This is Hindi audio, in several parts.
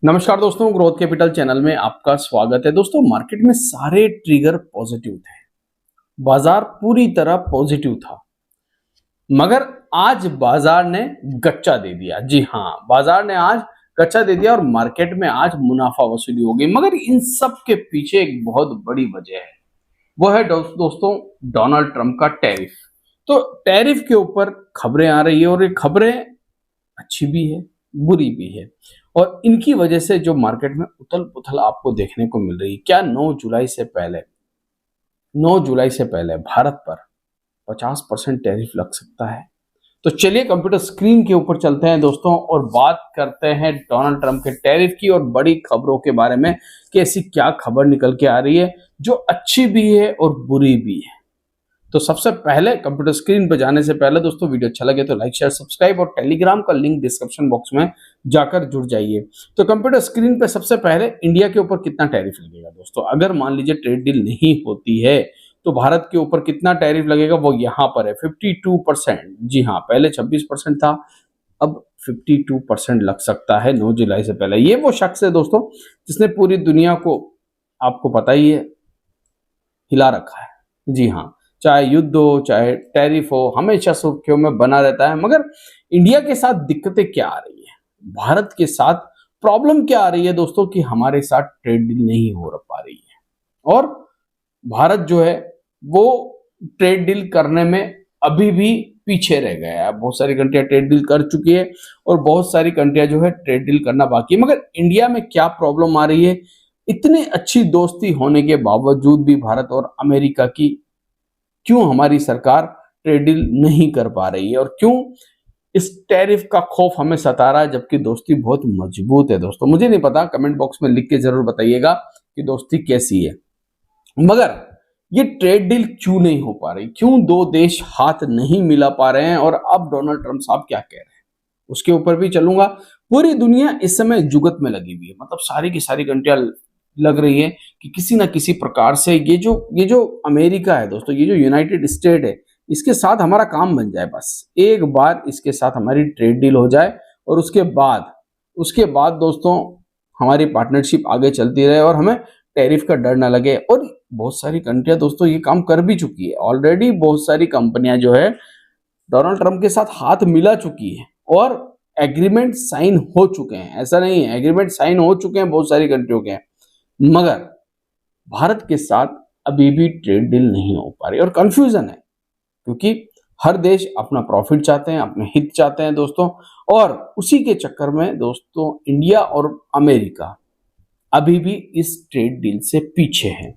नमस्कार दोस्तों, ग्रोथ कैपिटल चैनल में आपका स्वागत है। दोस्तों, मार्केट में सारे ट्रिगर पॉजिटिव थे, बाजार पूरी तरह पॉजिटिव था, मगर आज बाजार ने गच्चा दे दिया। जी हाँ, बाजार ने आज गच्चा दे दिया और मार्केट में आज मुनाफा वसूली हो गई। मगर इन सब के पीछे एक बहुत बड़ी वजह है, वो है दोस्तों डोनाल्ड ट्रंप का टैरिफ। तो टैरिफ के ऊपर खबरें आ रही है और ये खबरें अच्छी भी है, बुरी भी है, और इनकी वजह से जो मार्केट में उथल-पुथल आपको देखने को मिल रही है। क्या 9 जुलाई से पहले भारत पर 50% टैरिफ लग सकता है? तो चलिए कंप्यूटर स्क्रीन के ऊपर चलते हैं दोस्तों और बात करते हैं डोनाल्ड ट्रंप के टैरिफ की और बड़ी खबरों के बारे में कि ऐसी क्या खबर निकल के आ रही है जो अच्छी भी है और बुरी भी है। तो सबसे पहले कंप्यूटर स्क्रीन पर जाने से पहले दोस्तों, वीडियो अच्छा लगे तो लाइक शेयर सब्सक्राइब और टेलीग्राम का लिंक डिस्क्रिप्शन बॉक्स में जाकर जुड़ जाइए। तो कंप्यूटर स्क्रीन पे सबसे पहले इंडिया के ऊपर कितना टैरिफ लगेगा दोस्तों, अगर मान लीजिए ट्रेड डील नहीं होती है तो भारत के ऊपर कितना टैरिफ लगेगा वो यहाँ पर है 52%। जी हाँ, पहले 26% था, अब 52% लग सकता है 9 जुलाई से पहले। ये वो शख्स है दोस्तों जिसने पूरी दुनिया को, आपको पता ही है, हिला रखा है। जी हाँ, चाहे युद्ध हो चाहे टैरिफ हो, हमेशा सुर्खियों में बना रहता है। मगर इंडिया के साथ दिक्कतें क्या आ रही है, भारत के साथ प्रॉब्लम क्या आ रही है दोस्तों कि हमारे साथ ट्रेड डील नहीं हो पा रही है और भारत जो है वो ट्रेड डील करने में अभी भी पीछे रह गया है। बहुत सारी कंट्रियां ट्रेड डील कर चुकी है और बहुत सारी कंट्रियां जो है ट्रेड डील करना बाकी है। मगर इंडिया में क्या प्रॉब्लम आ रही है, इतनी अच्छी दोस्ती होने के बावजूद भी भारत और अमेरिका की क्यों हमारी सरकार ट्रेड डील नहीं कर पा रही है और क्यों इस टैरिफ का खौफ हमें सता रहा है, जबकि दोस्ती बहुत मजबूत है दोस्तों। मुझे नहीं पता, कमेंट बॉक्स में लिख के जरूर बताइएगा कि दोस्ती कैसी है। मगर ये ट्रेड डील क्यों नहीं हो पा रही, क्यों दो देश हाथ नहीं मिला पा रहे हैं और अब डोनाल्ड ट्रंप साहब क्या कह रहे हैं उसके ऊपर भी चलूंगा। पूरी दुनिया इस समय जुगत में लगी हुई है, मतलब सारी की सारी कंट्रियां लग रही है कि किसी ना किसी प्रकार से ये जो अमेरिका है दोस्तों, ये जो यूनाइटेड स्टेट है, इसके साथ हमारा काम बन जाए। बस एक बार इसके साथ हमारी ट्रेड डील हो जाए और उसके बाद दोस्तों हमारी पार्टनरशिप आगे चलती रहे और हमें टैरिफ का डर ना लगे। और बहुत सारी कंट्रियां दोस्तों ये काम कर भी चुकी है ऑलरेडी। बहुत सारी कंपनियां जो है डोनाल्ड ट्रंप के साथ हाथ मिला चुकी है और एग्रीमेंट साइन हो चुके हैं। ऐसा नहीं है, एग्रीमेंट साइन हो चुके हैं बहुत सारी कंट्रियों के, मगर भारत के साथ अभी भी ट्रेड डील नहीं हो पा रही और कंफ्यूजन है, क्योंकि हर देश अपना प्रॉफिट चाहते हैं, अपने हित चाहते हैं दोस्तों। और उसी के चक्कर में दोस्तों इंडिया और अमेरिका अभी भी इस ट्रेड डील से पीछे हैं।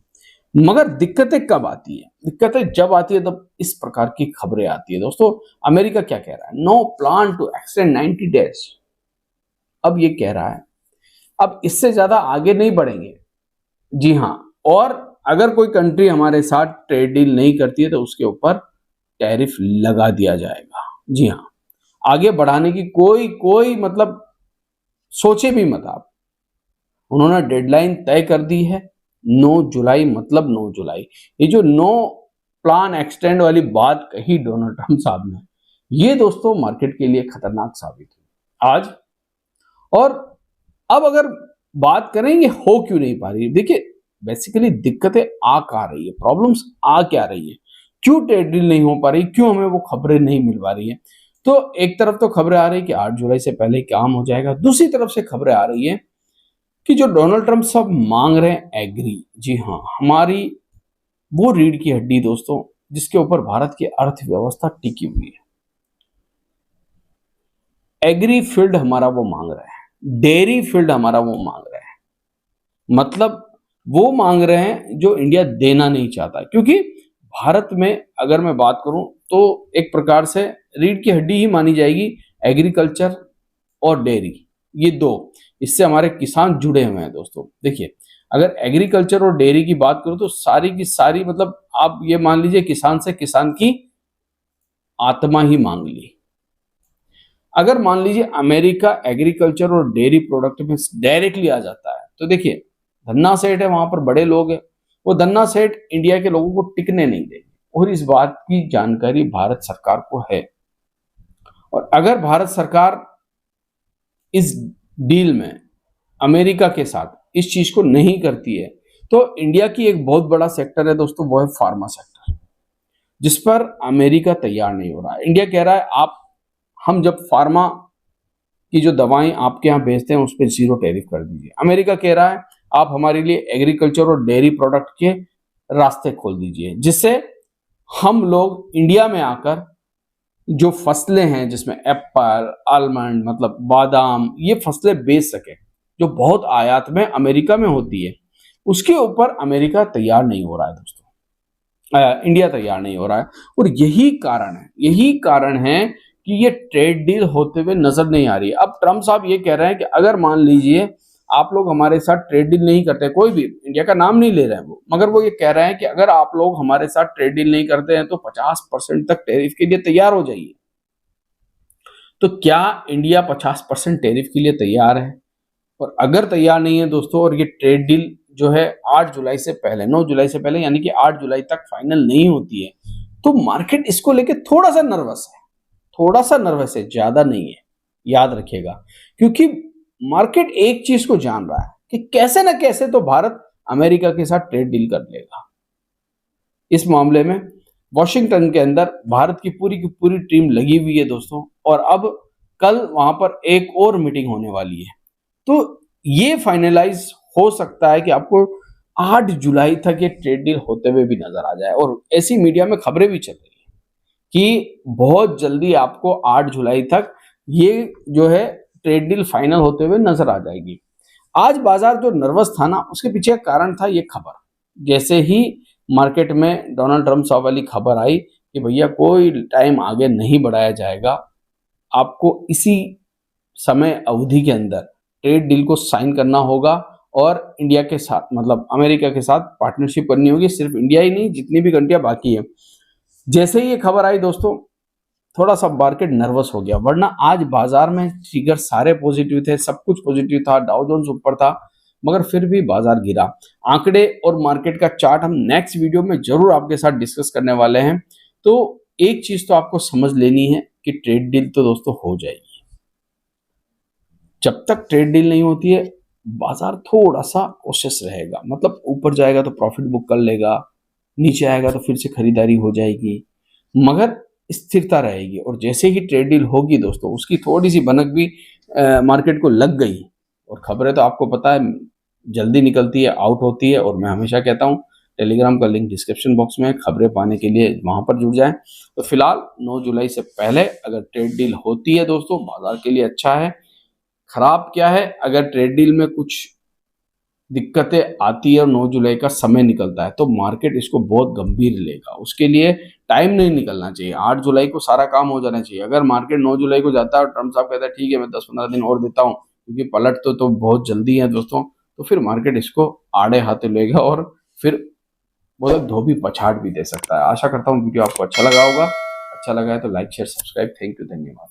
मगर दिक्कतें कब आती है, दिक्कतें जब आती है तब इस प्रकार की खबरें आती है दोस्तों। अमेरिका क्या कह रहा है, no plan to extend 90 days. अब ये कह रहा है अब इससे ज्यादा आगे नहीं बढ़ेंगे। जी हाँ, और अगर कोई कंट्री हमारे साथ ट्रेड डील नहीं करती है तो उसके ऊपर टैरिफ लगा दिया जाएगा। जी हाँ, आगे बढ़ाने की कोई मतलब सोचे भी मत आप। उन्होंने डेडलाइन तय कर दी है 9 जुलाई, मतलब 9 जुलाई। ये जो नो प्लान एक्सटेंड वाली बात कही डोनाल्ड ट्रंप साहब ने, ये दोस्तों मार्केट के लिए खतरनाक साबित हुई आज। और अब अगर बात करेंगे हो क्यों नहीं पा रही है, देखिए बेसिकली दिक्कतें आ कहाँ रही है, प्रॉब्लम्स आ क्या रही है, क्यों ट्रेड डील नहीं हो पा रही, क्यों हमें वो खबरें नहीं मिल पा रही है। तो एक तरफ तो खबरें आ रही है कि 8 जुलाई से पहले काम हो जाएगा, दूसरी तरफ से खबरें आ रही है कि जो डोनाल्ड ट्रंप साहब मांग रहे हैं एग्री, जी हाँ, हमारी वो रीढ़ की हड्डी दोस्तों जिसके ऊपर भारत की अर्थव्यवस्था टिकी हुई है, एग्री फील्ड हमारा वो मांग रहे हैं, डेयरी फील्ड हमारा वो मांग रहे हैं। मतलब वो मांग रहे हैं जो इंडिया देना नहीं चाहता, क्योंकि भारत में अगर मैं बात करूं तो एक प्रकार से रीढ़ की हड्डी ही मानी जाएगी एग्रीकल्चर और डेयरी, ये दो, इससे हमारे किसान जुड़े हुए हैं दोस्तों। देखिए, अगर एग्रीकल्चर और डेयरी की बात करूं तो सारी की सारी, मतलब आप ये मान लीजिए किसान से किसान की आत्मा ही मांग ली। अगर मान लीजिए अमेरिका एग्रीकल्चर और डेयरी प्रोडक्ट में डायरेक्टली आ जाता है तो देखिए धन्ना सेठ है, वहां पर बड़े लोग हैं, वो धन्ना सेठ इंडिया के लोगों को टिकने नहीं देंगे और इस बात की जानकारी भारत सरकार को है। और अगर भारत सरकार इस डील में अमेरिका के साथ इस चीज को नहीं करती है, तो इंडिया की एक बहुत बड़ा सेक्टर है दोस्तों, वो है फार्मा सेक्टर, जिस पर अमेरिका तैयार नहीं हो रहा है। इंडिया कह रहा है हम जब फार्मा की जो दवाएं आपके यहाँ भेजते हैं उस पर 0 टैरिफ कर दीजिए। अमेरिका कह रहा है आप हमारे लिए एग्रीकल्चर और डेयरी प्रोडक्ट के रास्ते खोल दीजिए, जिससे हम लोग इंडिया में आकर जो फसलें हैं जिसमें एप्पल, आलमंड मतलब बादाम, ये फसलें बेच सके जो बहुत आयात में अमेरिका में होती है, उसके ऊपर अमेरिका तैयार नहीं हो रहा है दोस्तों, इंडिया तैयार नहीं हो रहा है। और यही कारण है कि ये ट्रेड डील होते हुए नजर नहीं आ रही है। अब ट्रम्प साहब ये कह रहे हैं कि अगर मान लीजिए आप लोग हमारे साथ ट्रेड डील नहीं करते, कोई भी इंडिया का नाम नहीं ले रहे हैं वो, मगर वो ये कह रहे हैं कि अगर आप लोग हमारे साथ ट्रेड डील नहीं करते हैं तो 50% तक टैरिफ के लिए तैयार हो जाइए। तो क्या इंडिया 50% टैरिफ के लिए तैयार है? और अगर तैयार नहीं है दोस्तों, और ये ट्रेड डील जो है 8 जुलाई से पहले, 9 जुलाई से पहले यानी कि 8 जुलाई तक फाइनल नहीं होती है, तो मार्केट इसको लेके थोड़ा सा नर्वस है, ज्यादा नहीं है, याद रखिएगा। क्योंकि मार्केट एक चीज को जान रहा है कि कैसे ना कैसे तो भारत अमेरिका के साथ ट्रेड डील कर लेगा। इस मामले में वॉशिंगटन के अंदर भारत की पूरी टीम लगी हुई है दोस्तों, और अब कल वहां पर एक और मीटिंग होने वाली है। तो ये फाइनलाइज हो सकता है कि आपको 8 जुलाई तक ये ट्रेड डील होते हुए भी नजर आ जाए, और ऐसी मीडिया में खबरें भी चल रही है कि बहुत जल्दी आपको 8 जुलाई तक ये जो है ट्रेड डील फाइनल होते हुए नजर आ जाएगी। आज बाजार जो नर्वस था ना, उसके पीछे का कारण था ये खबर। जैसे ही मार्केट में डोनाल्ड ट्रम्प साहब वाली खबर आई कि भैया कोई टाइम आगे नहीं बढ़ाया जाएगा, आपको इसी समय अवधि के अंदर ट्रेड डील को साइन करना होगा और इंडिया के साथ मतलब अमेरिका के साथ पार्टनरशिप करनी होगी। सिर्फ इंडिया ही नहीं, जितनी भी कंट्रियां बाकी है। जैसे ही ये खबर आई दोस्तों, थोड़ा सा मार्केट नर्वस हो गया, वरना आज बाजार में फिगर सारे पॉजिटिव थे, सब कुछ पॉजिटिव था, डाउ जोन्स ऊपर था, मगर फिर भी बाजार गिरा। आंकड़े और मार्केट का चार्ट हम नेक्स्ट वीडियो में जरूर आपके साथ डिस्कस करने वाले हैं। तो एक चीज तो आपको समझ लेनी है कि ट्रेड डील तो दोस्तों हो जाएगी। जब तक ट्रेड डील नहीं होती है, बाजार थोड़ा सा कोशिश रहेगा, मतलब ऊपर जाएगा तो प्रॉफिट बुक कर लेगा, नीचे आएगा तो फिर से खरीदारी हो जाएगी, मगर स्थिरता रहेगी। और जैसे ही ट्रेड डील होगी दोस्तों, उसकी थोड़ी सी भनक भी मार्केट को लग गई, और खबरें तो आपको पता है जल्दी निकलती है, आउट होती है। और मैं हमेशा कहता हूँ टेलीग्राम का लिंक डिस्क्रिप्शन बॉक्स में है, खबरें पाने के लिए वहां पर जुड़ जाएं। तो फिलहाल 9 जुलाई से पहले अगर ट्रेड डील होती है दोस्तों, बाजार के लिए अच्छा है। खराब क्या है, अगर ट्रेड डील में कुछ दिक्कतें आती है और 9 जुलाई का समय निकलता है, तो मार्केट इसको बहुत गंभीर लेगा। उसके लिए टाइम नहीं निकलना चाहिए, 8 जुलाई को सारा काम हो जाना चाहिए। अगर मार्केट 9 जुलाई को जाता है और ट्रम्प साहब कहता है ठीक है मैं 10-15 दिन और देता हूँ क्योंकि पलट तो बहुत जल्दी है दोस्तों, तो फिर मार्केट इसको आड़े हाथे लेगा और फिर बहुत धोबी पछाड़ भी दे सकता है। आशा करता हूँ वीडियो आपको अच्छा लगा होगा। अच्छा लगा है तो like share subscribe. Thank you, धन्यवाद।